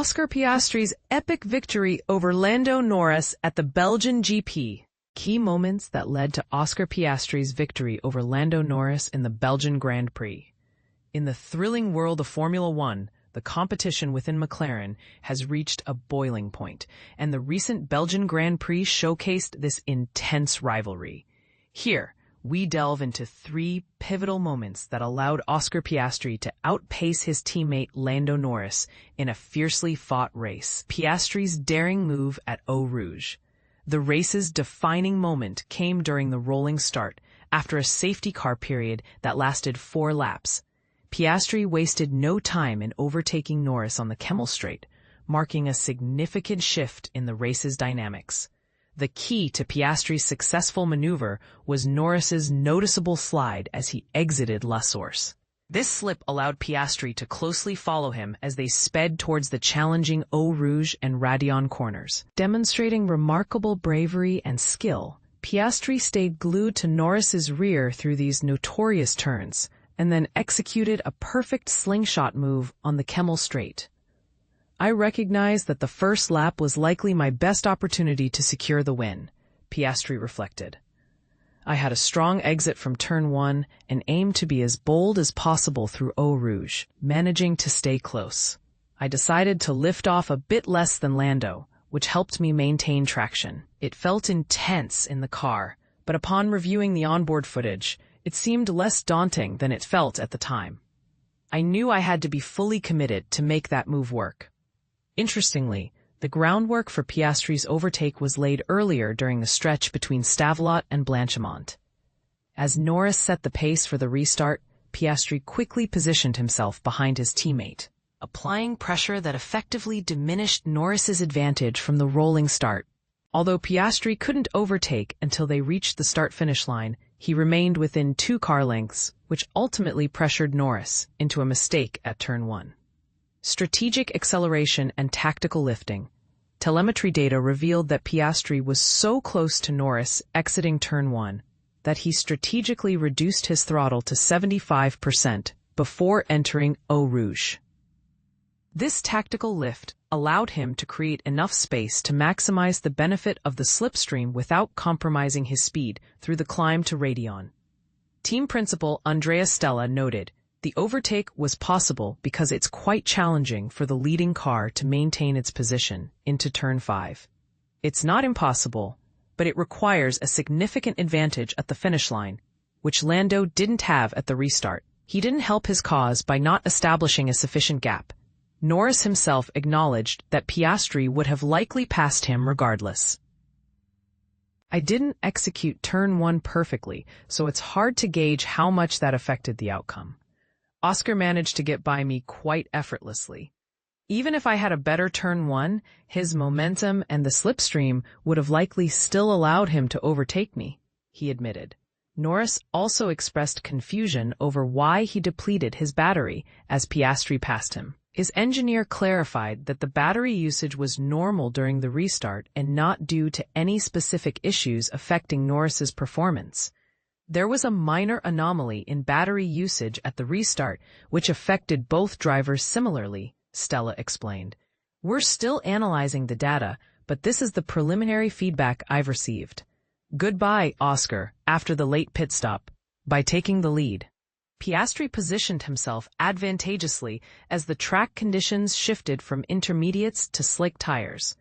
Oscar Piastri's epic victory over Lando Norris at the Belgian GP. Key moments that led to Oscar Piastri's victory over Lando Norris in the Belgian Grand Prix. In the thrilling world of Formula One, the competition within McLaren has reached a boiling point, and the recent Belgian Grand Prix showcased this intense rivalry. Here, we delve into 3 pivotal moments that allowed Oscar Piastri to outpace his teammate Lando Norris in a fiercely fought race. Piastri's daring move at Eau Rouge. The race's defining moment came during the rolling start, after a safety car period that lasted 4 laps. Piastri wasted no time in overtaking Norris on the Kemmel Straight, marking a significant shift in the race's dynamics. The key to Piastri's successful maneuver was Norris's noticeable slide as he exited La Source. This slip allowed Piastri to closely follow him as they sped towards the challenging Eau Rouge and Radion corners. Demonstrating remarkable bravery and skill, Piastri stayed glued to Norris's rear through these notorious turns, and then executed a perfect slingshot move on the Kemmel Straight. I recognize that the first lap was likely my best opportunity to secure the win, Piastri reflected. I had a strong exit from turn 1 and aimed to be as bold as possible through Eau Rouge, managing to stay close. I decided to lift off a bit less than Lando, which helped me maintain traction. It felt intense in the car, but upon reviewing the onboard footage, it seemed less daunting than it felt at the time. I knew I had to be fully committed to make that move work. Interestingly, the groundwork for Piastri's overtake was laid earlier during the stretch between Stavelot and Blanchimont. As Norris set the pace for the restart, Piastri quickly positioned himself behind his teammate, applying pressure that effectively diminished Norris's advantage from the rolling start. Although Piastri couldn't overtake until they reached the start-finish line, he remained within 2 car lengths, which ultimately pressured Norris into a mistake at turn 1. Strategic acceleration and tactical lifting. Telemetry data revealed that Piastri was so close to Norris exiting turn 1 that he strategically reduced his throttle to 75% before entering Eau Rouge. This tactical lift allowed him to create enough space to maximize the benefit of the slipstream without compromising his speed through the climb to Radion. Team principal Andrea Stella noted, "The overtake was possible because it's quite challenging for the leading car to maintain its position into turn 5. It's not impossible, but it requires a significant advantage at the finish line, which Lando didn't have at the restart. He didn't help his cause by not establishing a sufficient gap. Norris himself acknowledged that Piastri would have likely passed him regardless. I didn't execute turn 1 perfectly, so it's hard to gauge how much that affected the outcome. Oscar managed to get by me quite effortlessly. Even if I had a better turn 1, his momentum and the slipstream would have likely still allowed him to overtake me," he admitted. Norris also expressed confusion over why he depleted his battery as Piastri passed him. His engineer clarified that the battery usage was normal during the restart and not due to any specific issues affecting Norris's performance. There was a minor anomaly in battery usage at the restart, which affected both drivers similarly, Stella explained. "We're still analyzing the data, but this is the preliminary feedback I've received. Goodbye, Oscar, after the late pit stop." By taking the lead, Piastri positioned himself advantageously as the track conditions shifted from intermediates to slick tires.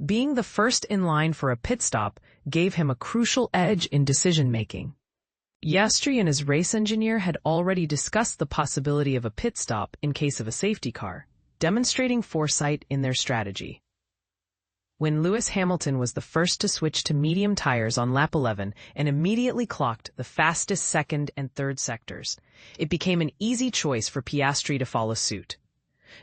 Being the first in line for a pit stop gave him a crucial edge in decision-making. Piastri and his race engineer had already discussed the possibility of a pit stop in case of a safety car, demonstrating foresight in their strategy. When Lewis Hamilton was the first to switch to medium tires on lap 11 and immediately clocked the fastest second and third sectors, it became an easy choice for Piastri to follow suit.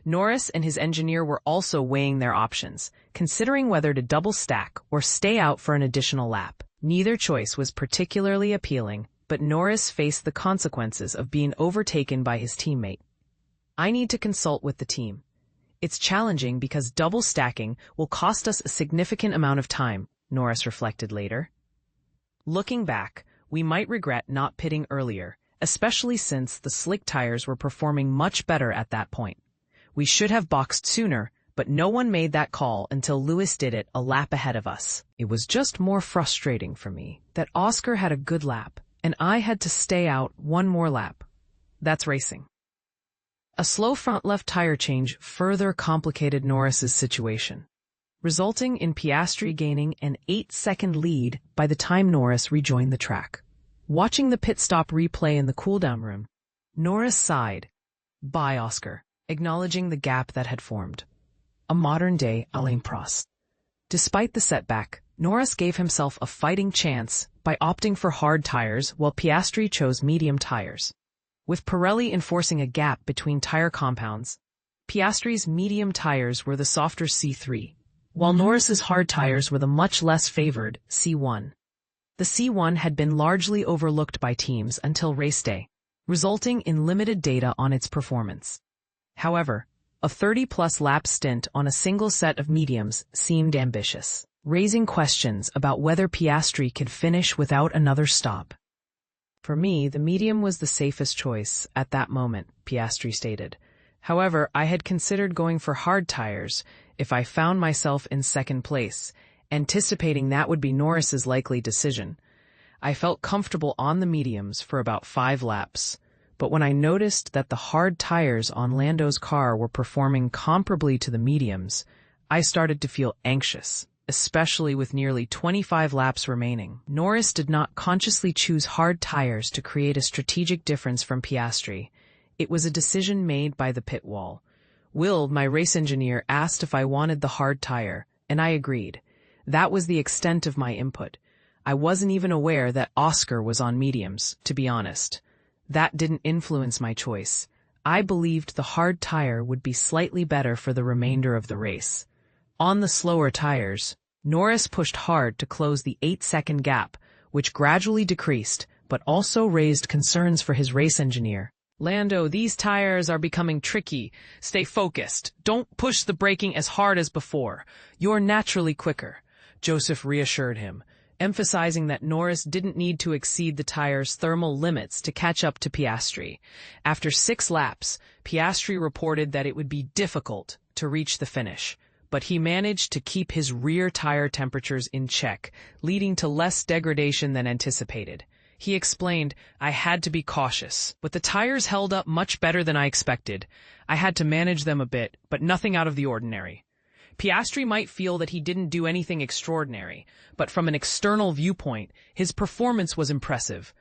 Norris and his engineer were also weighing their options, considering whether to double stack or stay out for an additional lap. Neither choice was particularly appealing, but Norris faced the consequences of being overtaken by his teammate. "I need to consult with the team. It's challenging because double stacking will cost us a significant amount of time," Norris reflected later. Looking back, we might regret not pitting earlier, especially since the slick tires were performing much better at that point. We should have boxed sooner, but no one made that call until Lewis did it a lap ahead of us. It was just more frustrating for me that Oscar had a good lap, and I had to stay out one more lap. That's racing. A slow front left tire change further complicated Norris's situation, resulting in Piastri gaining an 8-second lead by the time Norris rejoined the track. Watching the pit stop replay in the cooldown room, Norris sighed, "Bye, Oscar," acknowledging the gap that had formed. A modern-day Alain Prost. Despite the setback, Norris gave himself a fighting chance by opting for hard tires while Piastri chose medium tires. With Pirelli enforcing a gap between tire compounds, Piastri's medium tires were the softer C3, while Norris's hard tires were the much less favored C1. The C1 had been largely overlooked by teams until race day, resulting in limited data on its performance. However, a 30-plus lap stint on a single set of mediums seemed ambitious, raising questions about whether Piastri could finish without another stop. For me, the medium was the safest choice at that moment, Piastri stated. However, I had considered going for hard tires if I found myself in second place, anticipating that would be Norris's likely decision. I felt comfortable on the mediums for about 5 laps, but when I noticed that the hard tires on Lando's car were performing comparably to the mediums, I started to feel anxious, especially with nearly 25 laps remaining. Norris did not consciously choose hard tires to create a strategic difference from Piastri. It was a decision made by the pit wall. Will, my race engineer, asked if I wanted the hard tire, and I agreed. That was the extent of my input. I wasn't even aware that Oscar was on mediums, to be honest. That didn't influence my choice. I believed the hard tire would be slightly better for the remainder of the race. On the slower tires, Norris pushed hard to close the 8-second gap, which gradually decreased, but also raised concerns for his race engineer. "Lando, these tires are becoming tricky. Stay focused. Don't push the braking as hard as before. You're naturally quicker," Joseph reassured him, emphasizing that Norris didn't need to exceed the tire's thermal limits to catch up to Piastri. After 6 laps, Piastri reported that it would be difficult to reach the finish, but he managed to keep his rear tire temperatures in check, leading to less degradation than anticipated. He explained, "I had to be cautious, but the tires held up much better than I expected. I had to manage them a bit, but nothing out of the ordinary." Piastri might feel that he didn't do anything extraordinary, but from an external viewpoint, his performance was impressive.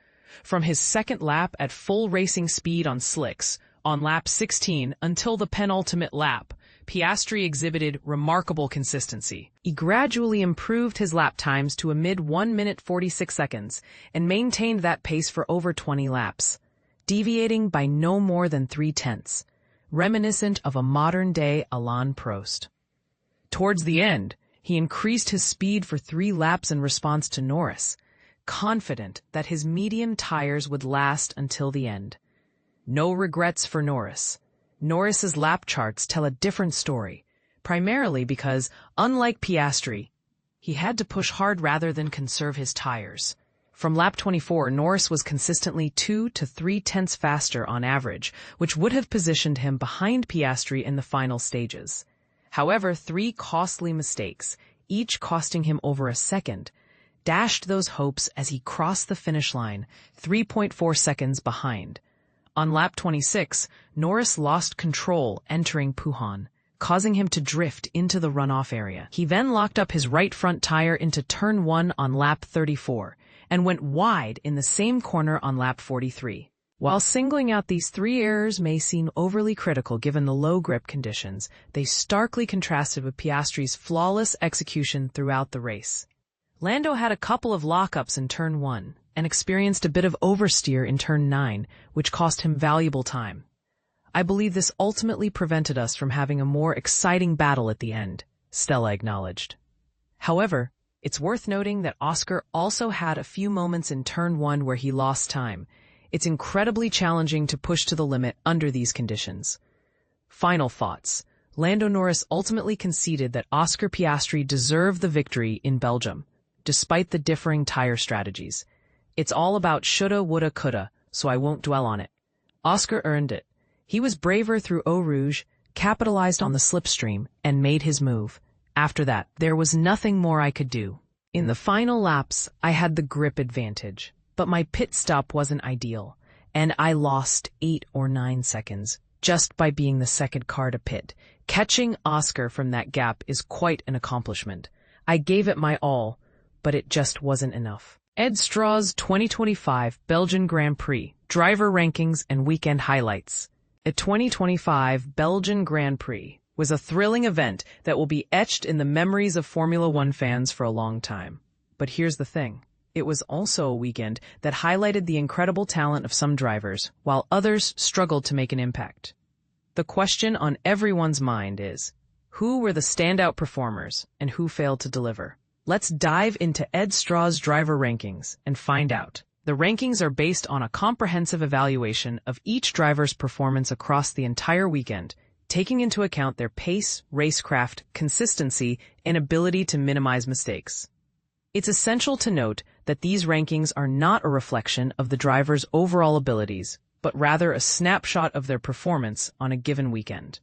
From his second lap at full racing speed on slicks, on lap 16 until the penultimate lap, Piastri exhibited remarkable consistency. He gradually improved his lap times to a mid-1 minute 46 seconds and maintained that pace for over 20 laps, deviating by no more than 3/10, reminiscent of a modern-day Alain Prost. Towards the end, he increased his speed for 3 laps in response to Norris, confident that his medium tires would last until the end. No regrets for Norris. Norris's lap charts tell a different story, primarily because, unlike Piastri, he had to push hard rather than conserve his tires. From lap 24, Norris was consistently 2 to 3/10 faster on average, which would have positioned him behind Piastri in the final stages. However, 3 costly mistakes, each costing him over a second, dashed those hopes as he crossed the finish line, 3.4 seconds behind. On lap 26, Norris lost control entering Puhan, causing him to drift into the runoff area. He then locked up his right front tire into turn 1 on lap 34 and went wide in the same corner on lap 43. While singling out these 3 errors may seem overly critical given the low grip conditions, they starkly contrasted with Piastri's flawless execution throughout the race. Lando had a couple of lockups in turn 1 and experienced a bit of oversteer in turn 9, which cost him valuable time. "I believe this ultimately prevented us from having a more exciting battle at the end," Stella acknowledged. However, it's worth noting that Oscar also had a few moments in turn 1 where he lost time. It's incredibly challenging to push to the limit under these conditions. Final thoughts. Lando Norris ultimately conceded that Oscar Piastri deserved the victory in Belgium, despite the differing tire strategies. It's all about shoulda, woulda, coulda, so I won't dwell on it. Oscar earned it. He was braver through Eau Rouge, capitalized on the slipstream, and made his move. After that, there was nothing more I could do. In the final laps, I had the grip advantage, but my pit stop wasn't ideal, and I lost 8 or 9 seconds just by being the second car to pit. Catching Oscar from that gap is quite an accomplishment. I gave it my all, but it just wasn't enough. Edd Straw's 2025 Belgian Grand Prix, driver rankings and weekend highlights. The 2025 Belgian Grand Prix was a thrilling event that will be etched in the memories of Formula One fans for a long time. But here's the thing. It was also a weekend that highlighted the incredible talent of some drivers, while others struggled to make an impact. The question on everyone's mind is, who were the standout performers and who failed to deliver? Let's dive into Edd Straw's driver rankings and find out. The rankings are based on a comprehensive evaluation of each driver's performance across the entire weekend, taking into account their pace, racecraft, consistency, and ability to minimize mistakes. It's essential to note that these rankings are not a reflection of the driver's overall abilities, but rather a snapshot of their performance on a given weekend.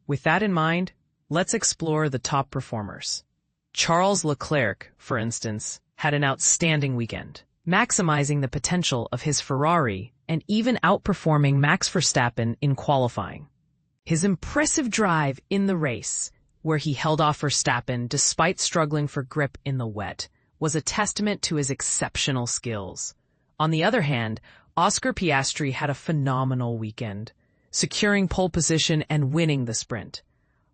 With that in mind, let's explore the top performers. Charles Leclerc, for instance, had an outstanding weekend, maximizing the potential of his Ferrari and even outperforming Max Verstappen in qualifying. His impressive drive in the race, where he held off Verstappen despite struggling for grip in the wet, was a testament to his exceptional skills. On the other hand, Oscar Piastri had a phenomenal weekend, securing pole position and winning the sprint.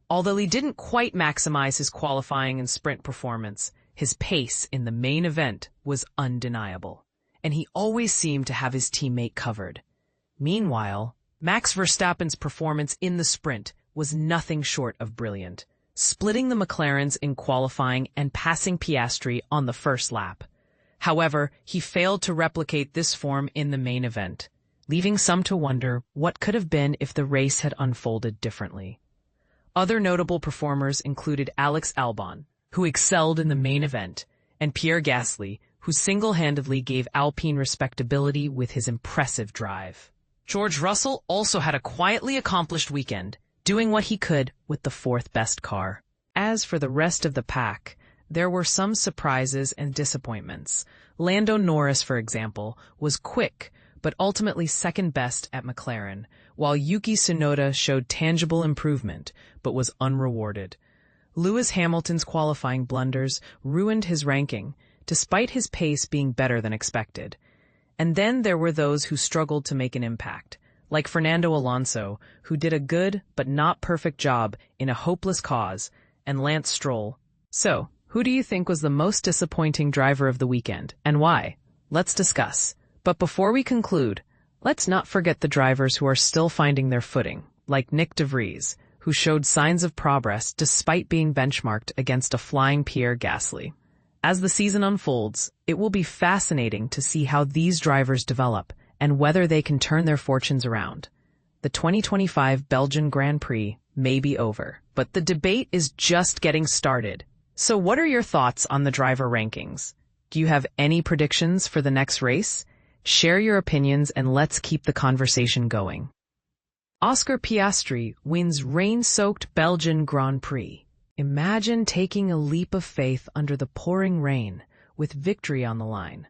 Although he didn't quite maximize his qualifying and sprint performance, his pace in the main event was undeniable, and he always seemed to have his teammate covered. Meanwhile, Max Verstappen's performance in the sprint was nothing short of brilliant, splitting the McLarens in qualifying and passing Piastri on the first lap. However, he failed to replicate this form in the main event, leaving some to wonder what could have been if the race had unfolded differently. Other notable performers included Alex Albon, who excelled in the main event, and Pierre Gasly, who single-handedly gave Alpine respectability with his impressive drive. George Russell also had a quietly accomplished weekend, doing what he could with the fourth best car. As for the rest of the pack, there were some surprises and disappointments. Lando Norris, for example, was quick, but ultimately second best at McLaren, while Yuki Tsunoda showed tangible improvement, but was unrewarded. Lewis Hamilton's qualifying blunders ruined his ranking, despite his pace being better than expected. And then there were those who struggled to make an impact, like Fernando Alonso, who did a good but not perfect job in a hopeless cause, and Lance Stroll. So, who do you think was the most disappointing driver of the weekend, and why? Let's discuss. But before we conclude, let's not forget the drivers who are still finding their footing, like Nick de Vries, who showed signs of progress despite being benchmarked against a flying Pierre Gasly. As the season unfolds, it will be fascinating to see how these drivers develop and whether they can turn their fortunes around. The 2025 Belgian Grand Prix may be over, but the debate is just getting started. So what are your thoughts on the driver rankings? Do you have any predictions for the next race? Share your opinions and let's keep the conversation going. Oscar Piastri wins rain-soaked Belgian Grand Prix. Imagine taking a leap of faith under the pouring rain with victory on the line.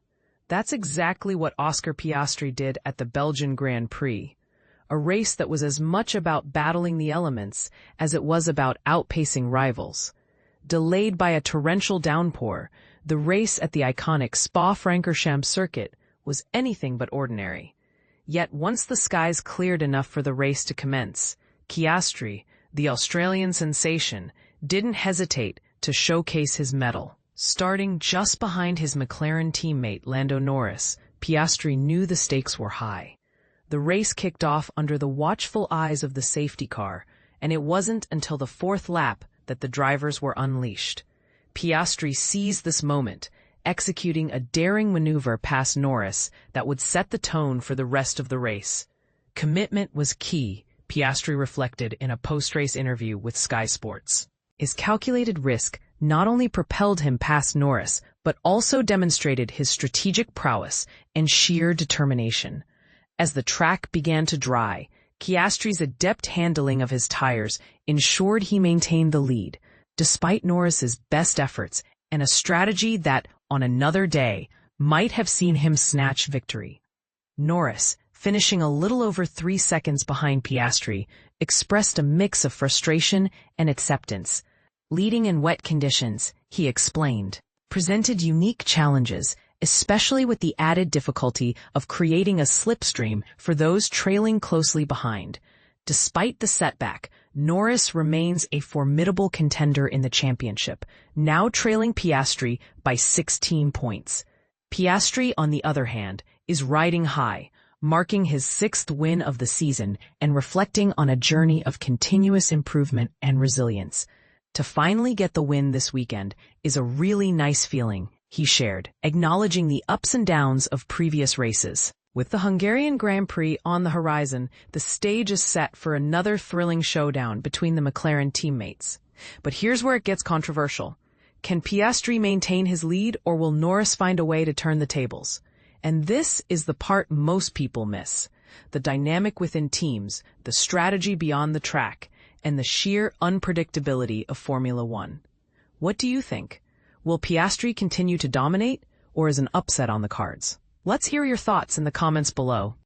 That's exactly what Oscar Piastri did at the Belgian Grand Prix, a race that was as much about battling the elements as it was about outpacing rivals. Delayed by a torrential downpour, the race at the iconic Spa-Francorchamps circuit was anything but ordinary. Yet once the skies cleared enough for the race to commence, Piastri, the Australian sensation, didn't hesitate to showcase his mettle. Starting just behind his McLaren teammate Lando Norris, Piastri knew the stakes were high. The race kicked off under the watchful eyes of the safety car, and it wasn't until the fourth lap that the drivers were unleashed. Piastri seized this moment, executing a daring maneuver past Norris that would set the tone for the rest of the race. Commitment was key, Piastri reflected in a post-race interview with Sky Sports. His calculated risk not only propelled him past Norris, but also demonstrated his strategic prowess and sheer determination. As the track began to dry, Piastri's adept handling of his tires ensured he maintained the lead, despite Norris's best efforts and a strategy that, on another day, might have seen him snatch victory. Norris, finishing a little over 3 seconds behind Piastri, expressed a mix of frustration and acceptance. Leading in wet conditions, he explained, presented unique challenges, especially with the added difficulty of creating a slipstream for those trailing closely behind. Despite the setback, Norris remains a formidable contender in the championship, now trailing Piastri by 16 points. Piastri, on the other hand, is riding high, marking his 6th win of the season and reflecting on a journey of continuous improvement and resilience. To finally get the win this weekend is a really nice feeling, he shared, acknowledging the ups and downs of previous races. With the Hungarian Grand Prix on the horizon, the stage is set for another thrilling showdown between the McLaren teammates. But here's where it gets controversial. Can Piastri maintain his lead, or will Norris find a way to turn the tables? And this is the part most people miss. The dynamic within teams, the strategy beyond the track, and the sheer unpredictability of Formula One. What do you think? Will Piastri continue to dominate, or is an upset on the cards? Let's hear your thoughts in the comments below.